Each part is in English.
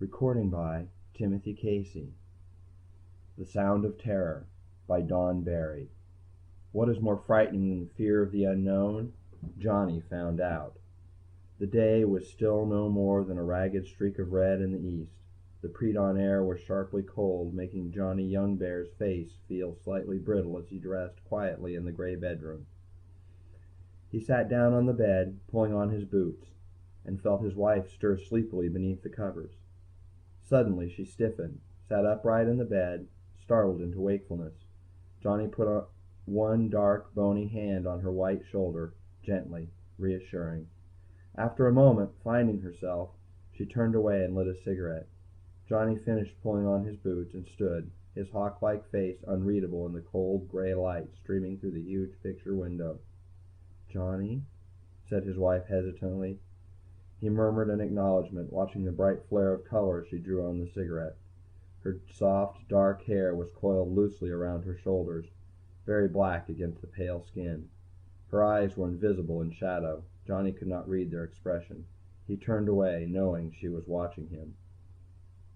Recording by Timothy Casey. The Sound of Terror by Don Barry. What is more frightening than the fear of the unknown? Johnny found out. The day was still no more than a ragged streak of red in the east. The pre-dawn air was sharply cold, making Johnny Youngbear's face feel slightly brittle as he dressed quietly in the gray bedroom. He sat down on the bed, pulling on his boots, and felt his wife stir sleepily beneath the covers. Suddenly she stiffened, sat upright in the bed, startled into wakefulness. Johnny put one dark, bony hand on her white shoulder, gently, reassuring. After a moment, finding herself, she turned away and lit a cigarette. Johnny finished pulling on his boots and stood, his hawk-like face unreadable in the cold gray light streaming through the huge picture window. "Johnny?" said his wife hesitantly. He murmured an acknowledgement, watching the bright flare of color she drew on the cigarette. Her soft, dark hair was coiled loosely around her shoulders, very black against the pale skin. Her eyes were invisible in shadow. Johnny could not read their expression. He turned away, knowing she was watching him.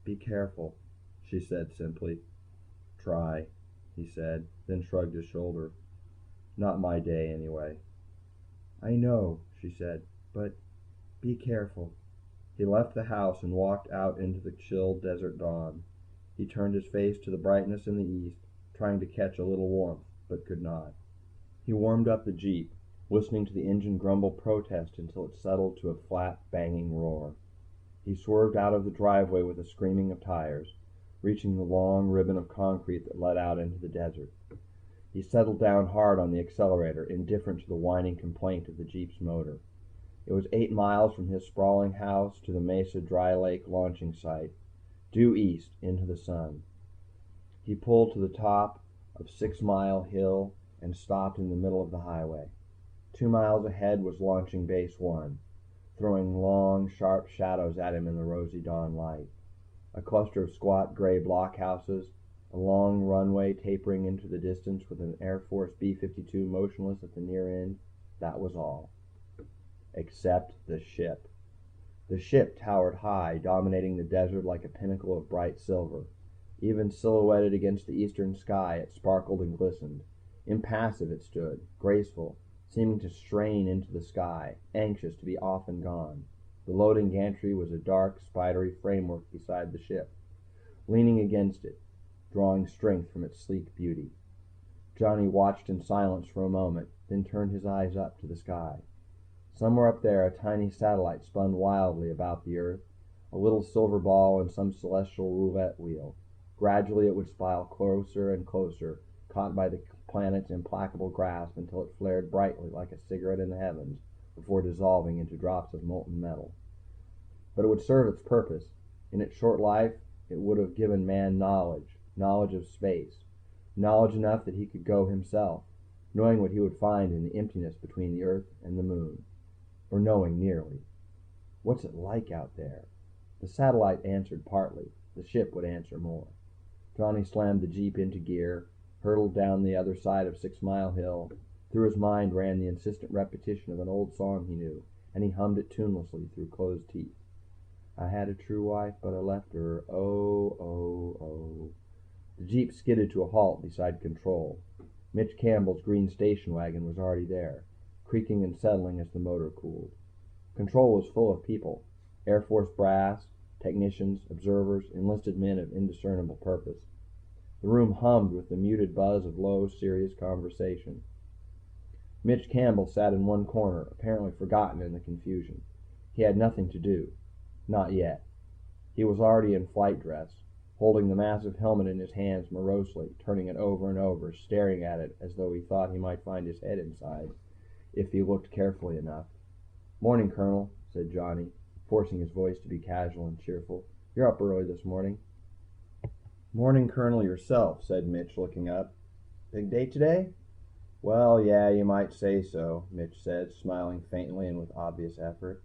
"Be careful," she said simply. "Try," he said, then shrugged his shoulder. "Not my day, anyway." "I know," she said, "but be careful." He left the house and walked out into the chill desert dawn. He turned his face to the brightness in the east, trying to catch a little warmth, but could not. He warmed up the Jeep, listening to the engine grumble protest until it settled to a flat, banging roar. He swerved out of the driveway with a screaming of tires, reaching the long ribbon of concrete that led out into the desert. He settled down hard on the accelerator, indifferent to the whining complaint of the Jeep's motor. It was 8 miles from his sprawling house to the Mesa Dry Lake launching site, due east into the sun. He pulled to the top of 6 Mile Hill and stopped in the middle of the highway. 2 miles ahead was launching base 1, throwing long, sharp shadows at him in the rosy dawn light. A cluster of squat gray blockhouses, a long runway tapering into the distance with an Air Force B-52 motionless at the near end. That was all. Except the ship. The ship towered high, dominating the desert like a pinnacle of bright silver. Even silhouetted against the eastern sky, it sparkled and glistened. Impassive it stood, graceful, seeming to strain into the sky, anxious to be off and gone. The loading gantry was a dark, spidery framework beside the ship, leaning against it, drawing strength from its sleek beauty. Johnny watched in silence for a moment, then turned his eyes up to the sky. Somewhere up there, a tiny satellite spun wildly about the Earth, a little silver ball in some celestial roulette wheel. Gradually it would spiral closer and closer, caught by the planet's implacable grasp until it flared brightly like a cigarette in the heavens before dissolving into drops of molten metal. But it would serve its purpose. In its short life it would have given man knowledge of space, knowledge enough that he could go himself, knowing what he would find in the emptiness between the Earth and the Moon. Or knowing nearly. What's it like out there? The satellite answered partly. The ship would answer more. Johnny slammed the Jeep into gear, hurtled down the other side of 6 Mile Hill. Through his mind ran the insistent repetition of an old song he knew, and he hummed it tunelessly through closed teeth. "I had a true wife, but I left her, oh, oh, oh." The Jeep skidded to a halt beside control. Mitch Campbell's green station wagon was already there, creaking and settling as the motor cooled. Control was full of people, Air Force brass, technicians, observers, enlisted men of indiscernible purpose. The room hummed with the muted buzz of low, serious conversation. Mitch Campbell sat in one corner, apparently forgotten in the confusion. He had nothing to do. Not yet. He was already in flight dress, holding the massive helmet in his hands morosely, turning it over and over, staring at it as though he thought he might find his head inside, if he looked carefully enough. "Morning, Colonel," said Johnny, forcing his voice to be casual and cheerful. "You're up early this morning." "Morning, Colonel, yourself," said Mitch, looking up. "Big day today?" "Well, yeah, you might say so," Mitch said, smiling faintly and with obvious effort.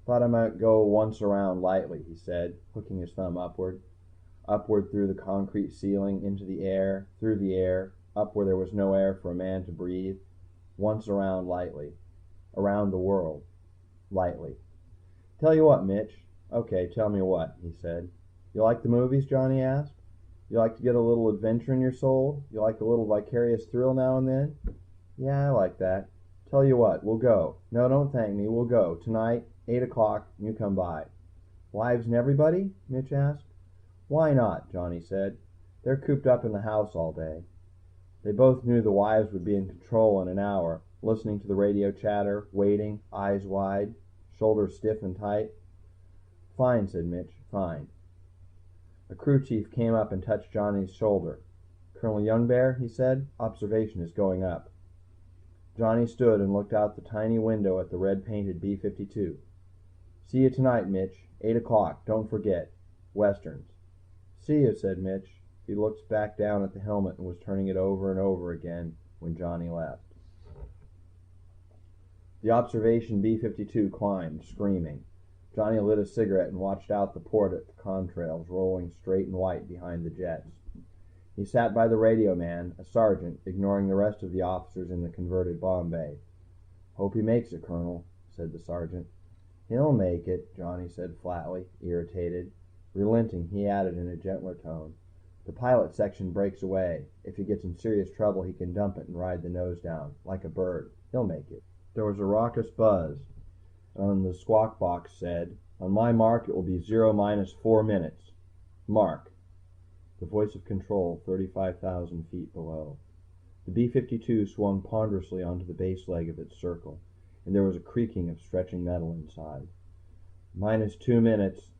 "Thought I might go once around lightly," he said, hooking his thumb upward. Upward through the concrete ceiling, into the air, through the air, up where there was no air for a man to breathe. Once around lightly. Around the world. Lightly. "Tell you what, Mitch." Okay, tell me what, he said. You like the movies, Johnny asked. You like to get a little adventure in your soul? You like a little vicarious thrill now and then? Yeah, I like that. Tell you what, we'll go. No, don't thank me. We'll go. Tonight, 8 o'clock, you come by. Wives and everybody? Mitch asked. Why not? Johnny said. They're cooped up in the house all day. They both knew the wives would be in control in an hour, listening to the radio chatter, waiting, eyes wide, shoulders stiff and tight. Fine, said Mitch. Fine. A crew chief came up and touched Johnny's shoulder. Colonel Youngbear, he said, observation is going up. Johnny stood and looked out the tiny window at the red-painted B-52. See you tonight, Mitch. 8 o'clock. Don't forget. Westerns. See you, said Mitch. He looked back down at the helmet and was turning it over and over again when Johnny left. The observation B-52 climbed, screaming. Johnny lit a cigarette and watched out the port at the contrails rolling straight and white behind the jets. He sat by the radio man, a sergeant, ignoring the rest of the officers in the converted bomb bay. Hope he makes it, Colonel, said the sergeant. He'll make it, Johnny said flatly, irritated. Relenting, he added in a gentler tone. The pilot section breaks away. If he gets in serious trouble, he can dump it and ride the nose down, like a bird. He'll make it. There was a raucous buzz, and the squawk box said, On my mark, it will be 0 - 4 minutes. Mark. The voice of control, 35,000 feet below. The B-52 swung ponderously onto the base leg of its circle, and there was a creaking of stretching metal inside. -2 minutes.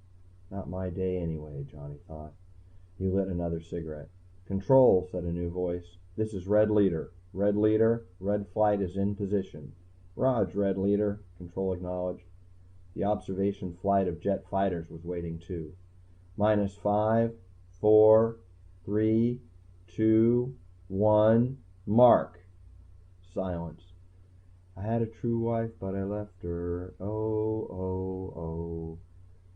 Not my day anyway, Johnny thought. He lit another cigarette. Control, said a new voice. This is Red Leader. Red Leader, Red Flight is in position. Rog, Red Leader, Control acknowledged. The observation flight of jet fighters was waiting too. -5, 4, 3, 2, 1, mark. Silence. I had a true wife, but I left her. Oh, oh, oh.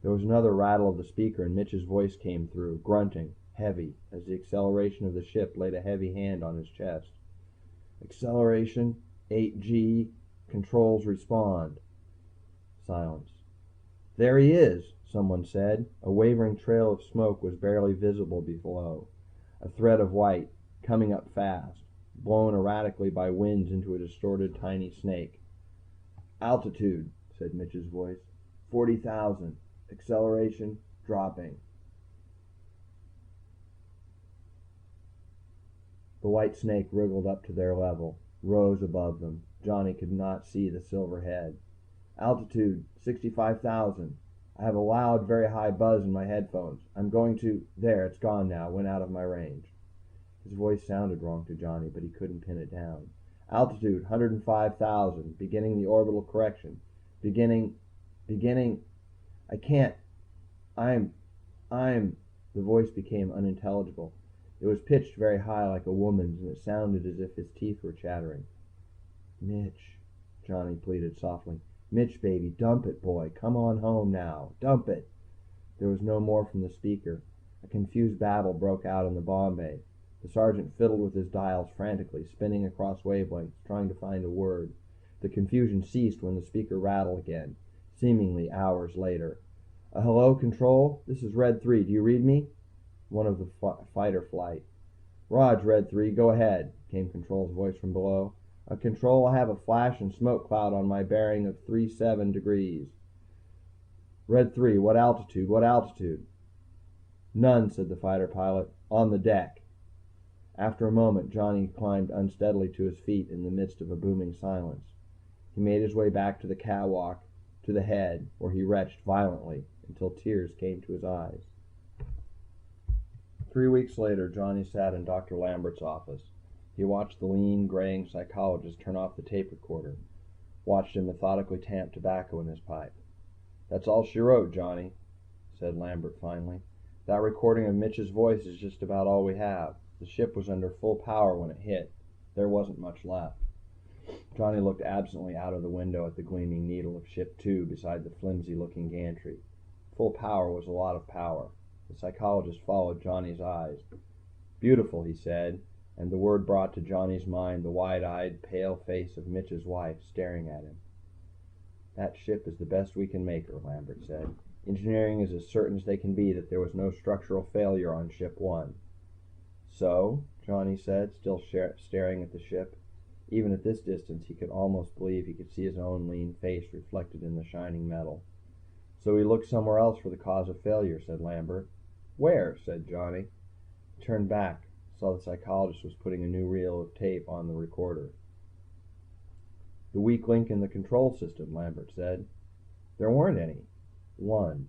There was another rattle of the speaker, and Mitch's voice came through, grunting, heavy, as the acceleration of the ship laid a heavy hand on his chest. Acceleration, 8G, controls respond. Silence. There he is, someone said. A wavering trail of smoke was barely visible below, a thread of white, coming up fast, blown erratically by winds into a distorted tiny snake. Altitude, said Mitch's voice. 40,000. Acceleration dropping. The white snake wriggled up to their level, rose above them. Johnny could not see the silver head. Altitude 65,000. I have a loud, very high buzz in my headphones. I'm going to... There, it's gone now. Went out of my range. His voice sounded wrong to Johnny, but he couldn't pin it down. Altitude 105,000. Beginning the orbital correction. Beginning... I can't... I'm... The voice became unintelligible. It was pitched very high like a woman's, and it sounded as if his teeth were chattering. Mitch, Johnny pleaded softly. Mitch, baby, dump it, boy. Come on home now. Dump it. There was no more from the speaker. A confused babble broke out in the bomb bay. The sergeant fiddled with his dials frantically, spinning across wavelengths, trying to find a word. The confusion ceased when the speaker rattled again, seemingly hours later. Hello, Control? This is Red 3. Do you read me? One of the fighter flight. Rog, Red 3. Go ahead, came Control's voice from below. Control, I have a flash and smoke cloud on my bearing of 37 degrees. Red 3, what altitude? What altitude? None, said the fighter pilot. On the deck. After a moment, Johnny climbed unsteadily to his feet in the midst of a booming silence. He made his way back to the catwalk, to the head, where he retched violently until tears came to his eyes. 3 weeks later, Johnny sat in Dr. Lambert's office. He watched the lean, graying psychologist turn off the tape recorder, watched him methodically tamp tobacco in his pipe. That's all she wrote, Johnny, said Lambert finally. That recording of Mitch's voice is just about all we have. The ship was under full power when it hit. There wasn't much left. Johnny looked absently out of the window at the gleaming needle of Ship 2 beside the flimsy-looking gantry. Full power was a lot of power. The psychologist followed Johnny's eyes. Beautiful, he said, and the word brought to Johnny's mind the wide-eyed, pale face of Mitch's wife staring at him. That ship is the best we can make her, Lambert said. Engineering is as certain as they can be that there was no structural failure on Ship 1. So, Johnny said, still staring at the ship. Even at this distance, he could almost believe he could see his own lean face reflected in the shining metal. So we looked somewhere else for the cause of failure, said Lambert. Where? Said Johnny. He turned back, saw the psychologist was putting a new reel of tape on the recorder. The weak link in the control system, Lambert said. There weren't any. One.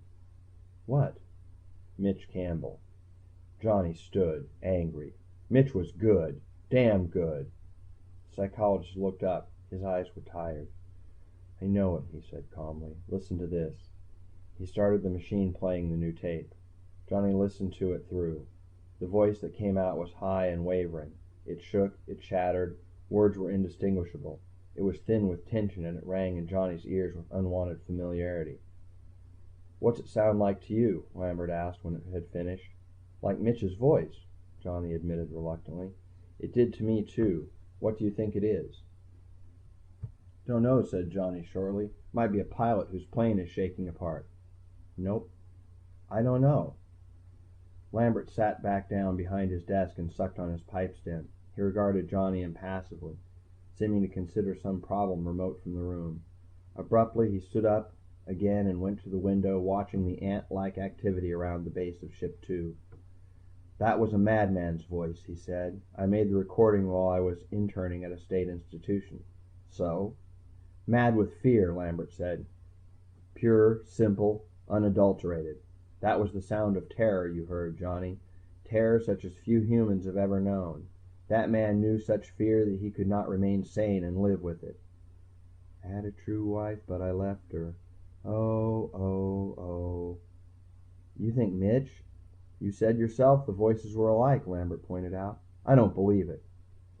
What? Mitch Campbell. Johnny stood, angry. Mitch was good. Damn good. The psychologist looked up. His eyes were tired. I know it, he said calmly. Listen to this. He started the machine playing the new tape. Johnny listened to it through. The voice that came out was high and wavering. It shook, it chattered, words were indistinguishable. It was thin with tension, and it rang in Johnny's ears with unwanted familiarity. What's it sound like to you? Lambert asked when it had finished. Like Mitch's voice, Johnny admitted reluctantly. It did to me too. What do you think it is? Don't know, said Johnny shortly. Might be a pilot whose plane is shaking apart. Nope. I don't know. Lambert sat back down behind his desk and sucked on his pipe stem. He regarded Johnny impassively, seeming to consider some problem remote from the room. Abruptly, he stood up again and went to the window, watching the ant-like activity around the base of Ship 2. That was a madman's voice, he said. I made the recording while I was interning at a state institution. So? Mad with fear, Lambert said. Pure, simple, unadulterated. That was the sound of terror you heard, Johnny. Terror such as few humans have ever known. That man knew such fear that he could not remain sane and live with it. I had a true wife, but I left her. Oh, oh, oh. You think Mitch? You said yourself the voices were alike, Lambert pointed out. I don't believe it.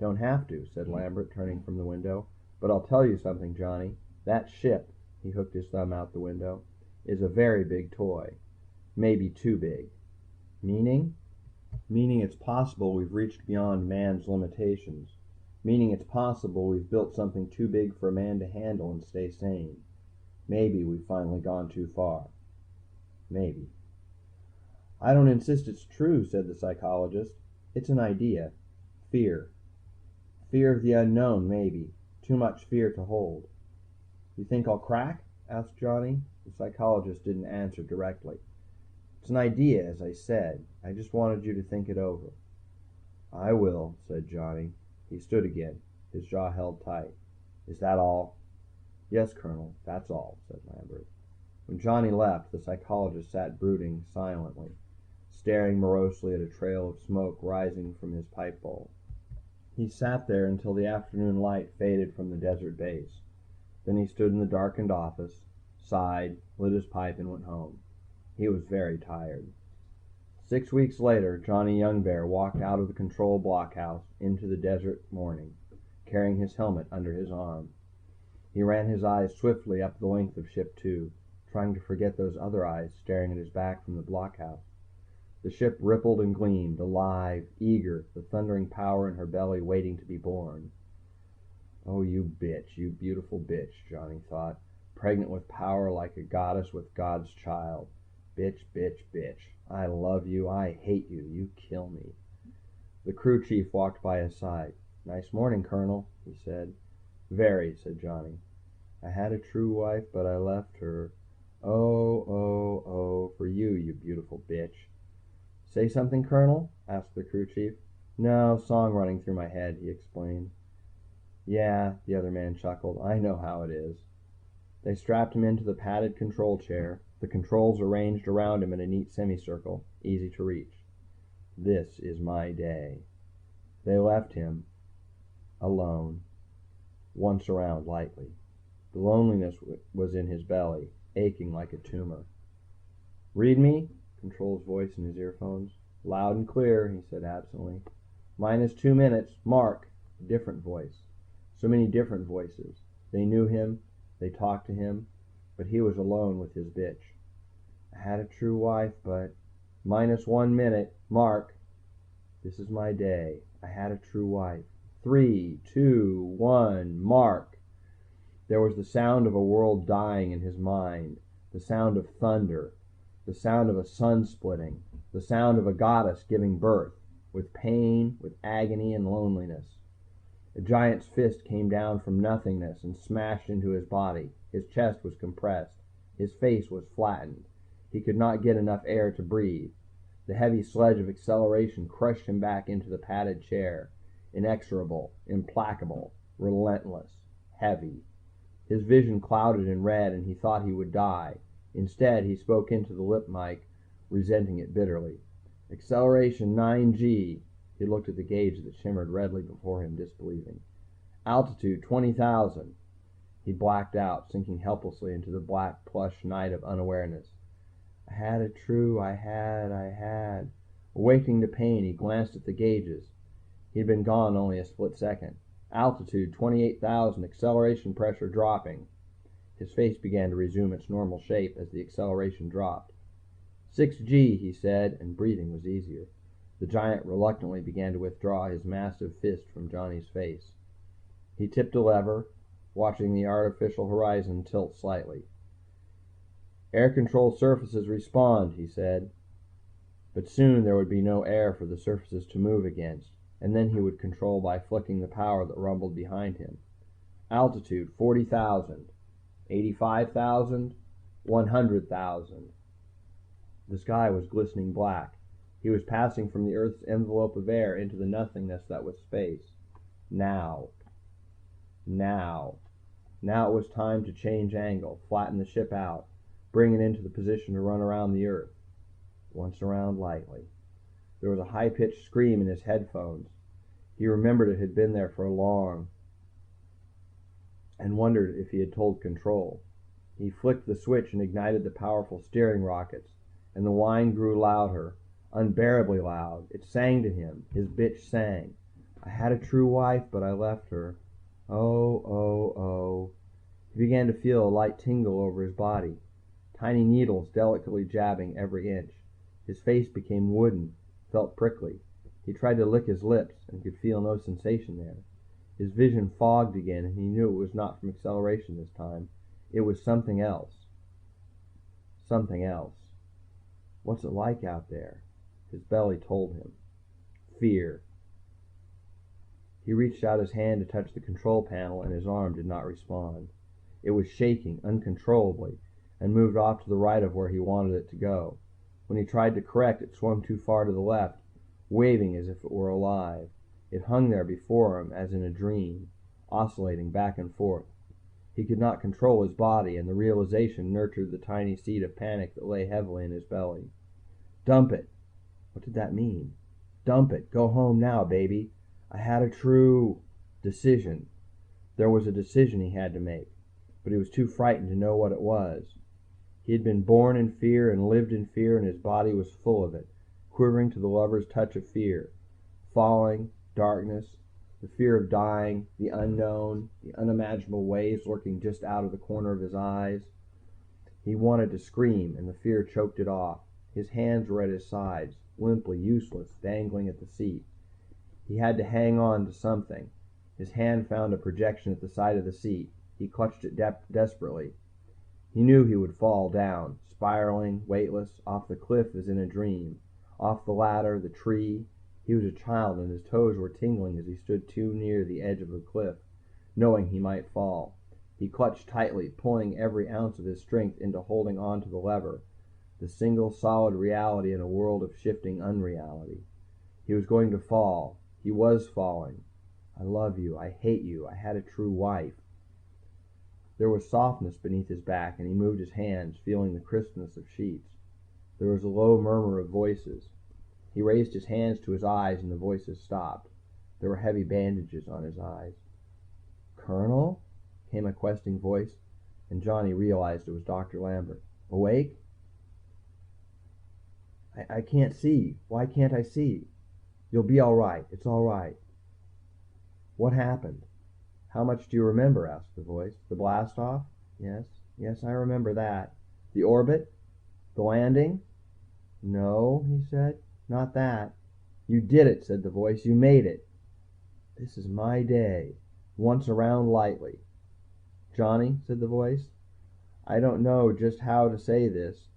Don't have to, said Lambert, turning from the window. But I'll tell you something, Johnny. That ship, he hooked his thumb out the window, is a very big toy. Maybe too big. Meaning? Meaning it's possible we've reached beyond man's limitations. Meaning it's possible we've built something too big for a man to handle and stay sane. Maybe we've finally gone too far. Maybe. I don't insist it's true, said the psychologist. It's an idea. Fear. Fear of the unknown, maybe. Too much fear to hold. You think I'll crack? Asked Johnny. The psychologist didn't answer directly. It's an idea, as I said. I just wanted you to think it over. I will, said Johnny. He stood again, his jaw held tight. Is that all? Yes, Colonel, that's all, said Lambert. When Johnny left, the psychologist sat brooding silently, staring morosely at a trail of smoke rising from his pipe bowl. He sat there until the afternoon light faded from the desert base. Then he stood in the darkened office, sighed, lit his pipe, and went home. He was very tired. 6 weeks later, Johnny Youngbear walked out of the control blockhouse into the desert morning, carrying his helmet under his arm. He ran his eyes swiftly up the length of Ship 2, trying to forget those other eyes staring at his back from the blockhouse. The ship rippled and gleamed, alive, eager, the thundering power in her belly waiting to be born. Oh, you bitch, you beautiful bitch, Johnny thought, pregnant with power like a goddess with God's child. Bitch, bitch, bitch. I love you, I hate you, you kill me. The crew chief walked by his side. Nice morning, Colonel, he said. Very, said Johnny. I had a true wife, but I left her. Oh, oh, oh, for you, you beautiful bitch. Say something, Colonel? Asked the crew chief. No, song running through my head, he explained. Yeah, the other man chuckled. I know how it is. They strapped him into the padded control chair, the controls arranged around him in a neat semicircle, easy to reach. This is my day. They left him alone, once around lightly. The loneliness was in his belly, aching like a tumor. Read me? Control's voice in his earphones. Loud and clear, he said absently. -2 minutes. Mark. A different voice. So many different voices. They knew him. They talked to him. But he was alone with his bitch. I had a true wife, but... -1 minute. Mark. This is my day. I had a true wife. 3, 2, 1. Mark. There was the sound of a world dying in his mind. The sound of thunder. the sound of a sun splitting, the sound of a goddess giving birth, with pain, with agony and loneliness. A giant's fist came down from nothingness and smashed into his body. His chest was compressed. His face was flattened. He could not get enough air to breathe. The heavy sledge of acceleration crushed him back into the padded chair. Inexorable, implacable, relentless, heavy. His vision clouded in red and he thought he would die. Instead, he spoke into the lip mic, resenting it bitterly. Acceleration 9G. He looked at the gauge that shimmered redly before him, disbelieving. Altitude 20,000. He blacked out, sinking helplessly into the black plush night of unawareness. I had it true, I had. Awakening to pain, he glanced at the gauges. He had been gone only a split second. Altitude 28,000, acceleration pressure dropping. His face began to resume its normal shape as the acceleration dropped. 6G, he said, and breathing was easier. The giant reluctantly began to withdraw his massive fist from Johnny's face. He tipped a lever, watching the artificial horizon tilt slightly. Air control surfaces respond, he said. But soon there would be no air for the surfaces to move against, and then he would control by flicking the power that rumbled behind him. Altitude 40,000, 85,000, 100,000. The sky was glistening black. He was passing from the Earth's envelope of air into the nothingness that was space. Now it was time to change angle, flatten the ship out, bring it into the position to run around the Earth. Once around lightly. There was a high-pitched scream in his headphones. He remembered it had been there for long and wondered if he had told Control. He flicked the switch and ignited the powerful steering rockets, and the whine grew louder, unbearably loud. It sang to him. His bitch sang. I had a true wife, but I left her. Oh, oh, oh. He began to feel a light tingle over his body, tiny needles delicately jabbing every inch. His face became wooden, felt prickly. He tried to lick his lips and could feel no sensation there. His vision fogged again and he knew it was not from acceleration this time. It was something else. Something else. What's it like out there? His belly told him. Fear. He reached out his hand to touch the control panel and his arm did not respond. It was shaking uncontrollably and moved off to the right of where he wanted it to go. When he tried to correct, it swung too far to the left, waving as if it were alive. It hung there before him as in a dream, oscillating back and forth. He could not control his body, and the realization nurtured the tiny seed of panic that lay heavily in his belly. Dump it. What did that mean? Dump it. Go home now, baby. I had a true decision. There was a decision he had to make, but he was too frightened to know what it was. He had been born in fear and lived in fear, and his body was full of it, quivering to the lover's touch of fear. Falling, darkness, the fear of dying, the unknown, the unimaginable waves lurking just out of the corner of his eyes. He wanted to scream, and the fear choked it off. His hands were at his sides, limply useless, dangling at the seat. He had to hang on to something. His hand found a projection at the side of the seat. He clutched it desperately. He knew he would fall down, spiraling, weightless, off the cliff as in a dream, off the ladder, the tree. He was a child and his toes were tingling as he stood too near the edge of the cliff, knowing he might fall. He clutched tightly, pulling every ounce of his strength into holding on to the lever, the single solid reality in a world of shifting unreality. He was going to fall. He was falling. I love you. I hate you. I had a true wife. There was softness beneath his back and he moved his hands, feeling the crispness of sheets. There was a low murmur of voices. He raised his hands to his eyes and the voices stopped. There were heavy bandages on his eyes. Colonel? Came a questing voice, and Johnny realized it was Dr. Lambert. Awake? I can't see. Why can't I see? You'll be all right. It's all right. What happened? How much do you remember? Asked the voice. The blast off? Yes, I remember that. The orbit? The landing? No, he said. Not that. You did it, said the voice. You made it. This is my day. Once around lightly. Johnny, said the voice, I don't know just how to say this.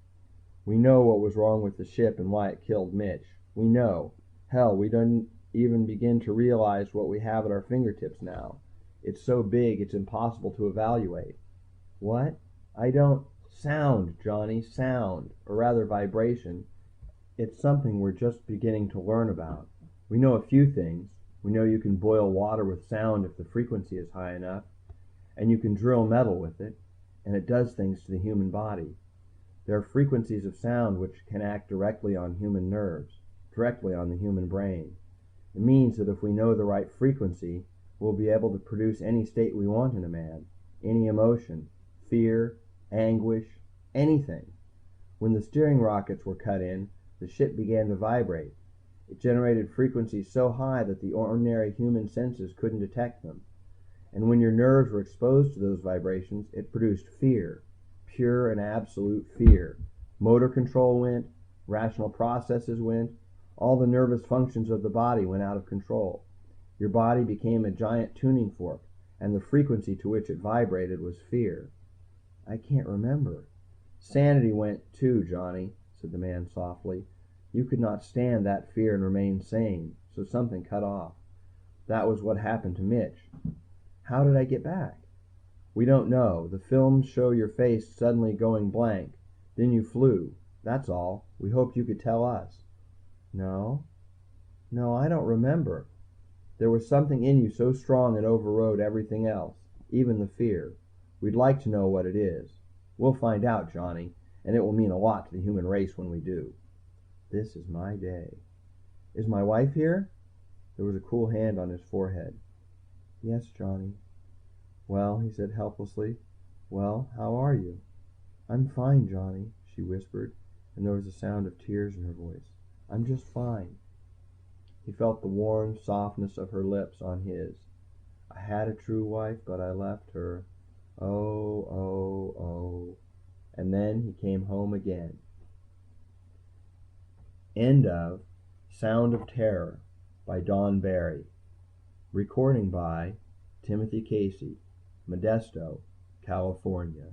We know what was wrong with the ship and why it killed Mitch. We know. Hell, we don't even begin to realize what we have at our fingertips now. It's so big, it's impossible to evaluate. What? I don't... Sound, Johnny, sound. Or rather vibration. It's something we're just beginning to learn about. We know a few things. We know you can boil water with sound if the frequency is high enough. And you can drill metal with it. And it does things to the human body. There are frequencies of sound which can act directly on human nerves, directly on the human brain. It means that if we know the right frequency, we'll be able to produce any state we want in a man, any emotion, fear, anguish, anything. When the steering rockets were cut in, the ship began to vibrate. It generated frequencies so high that the ordinary human senses couldn't detect them. And when your nerves were exposed to those vibrations, it produced fear. Pure and absolute fear. Motor control went, rational processes went, all the nervous functions of the body went out of control. Your body became a giant tuning fork, and the frequency to which it vibrated was fear. I can't remember. Sanity went too, Johnny, said the man softly. You could not stand that fear and remain sane, so something cut off. That was what happened to Mitch. How did I get back? We don't know. The films show your face suddenly going blank. Then you flew. That's all. We hoped you could tell us. No, I don't remember. There was something in you so strong it overrode everything else, even the fear. We'd like to know what it is. We'll find out, Johnny, and it will mean a lot to the human race when we do. This is my day. Is my wife here? There was a cool hand on his forehead. Yes, Johnny. Well, he said helplessly. Well, how are you? I'm fine, Johnny, she whispered, and there was a sound of tears in her voice. I'm just fine. He felt the warm softness of her lips on his. I had a true wife, but I left her. Oh, oh, oh. And then he came home again. End of Sound of Terror by Don Barry. Recording by Timothy Casey, Modesto, California.